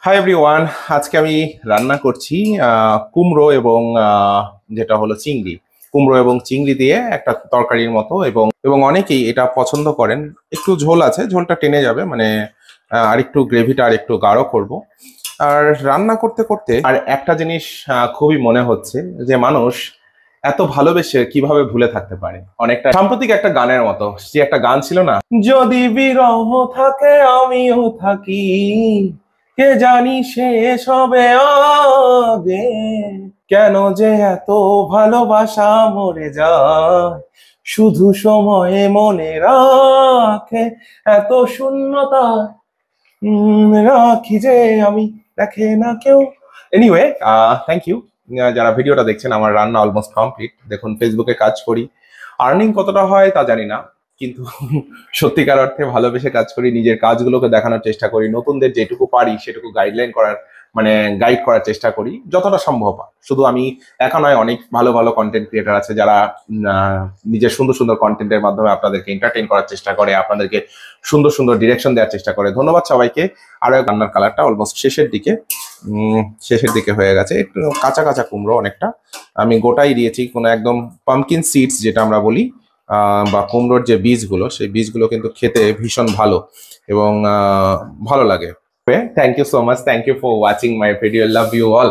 Hi everyone, আজকে আমি রান্না করছি কুমড়ো এবং যেটা হলো চিংড়ি। কুমড়ো এবং চিংড়ি দিয়ে একটা তরকারির মতো, এবং এবং অনেকেই এটা পছন্দ করেন। একটু ঝোল আছে, ঝোলটা টেনে যাবে, মানে আর একটু গ্রেভিটা আর একটু গাঢ় করব। আর রান্না করতে করতে আর একটা জিনিস খুবই মনে হচ্ছে যে মানুষ এত ভালোবেসে কিভাবে ভুলে থাকতে পারে। অনেকটা সাম্প্রতিক একটা গানের মতো, যে একটা গান ছিল না, যদি বিরহ থাকে আমিও থাকি, কে জানি শেষ হবে আগে, কেন যে এত ভালোবাসা মরে যায়, শুধু সময়ে মনে রাখে এত শূন্যতা রাখি যে আমি, দেখে না কেউ। এনিওয়ে, থ্যাংক ইউ যারা ভিডিওটা দেখছেন। আমার রান্না অলমোস্ট কমপ্লিট। দেখুন, ফেসবুকে কাজ করি, আর্নিং কতটা হয় তা জানি না, কিন্তু সত্যিকার অর্থে ভালোবেসে কাজ করি, নিজের কাজগুলোকে দেখানোর চেষ্টা করি, নতুনদের যেটুকু পারি সেটুকু গাইডলাইন করার, মানে গাইড করার চেষ্টা করি যতটা সম্ভব হয়। শুধু আমি একা নয়, অনেক ভালো ভালো কন্টেন্ট ক্রিয়েটার আছে যারা নিজের সুন্দর সুন্দর কন্টেন্টের মাধ্যমে আপনাদেরকে এন্টারটেইন করার চেষ্টা করে, আপনাদেরকে সুন্দর সুন্দর ডিরেকশন দেওয়ার চেষ্টা করে। ধন্যবাদ সবাইকে। আরো রান্নার কালারটা অলমোস্ট শেষের দিকে হয়ে গেছে, একটু কাঁচা কাঁচা কুমড়ো অনেকটা। আমি গোটাই দিয়েছি, কোনো একদম পামকিন সিডস যেটা আমরা বলি, বা কুমড়োর যে বীজগুলো, সেই বীজগুলো কিন্তু খেতে ভীষণ ভালো এবং ভালো লাগে। Thank you so much, thank you for watching my video, love you all.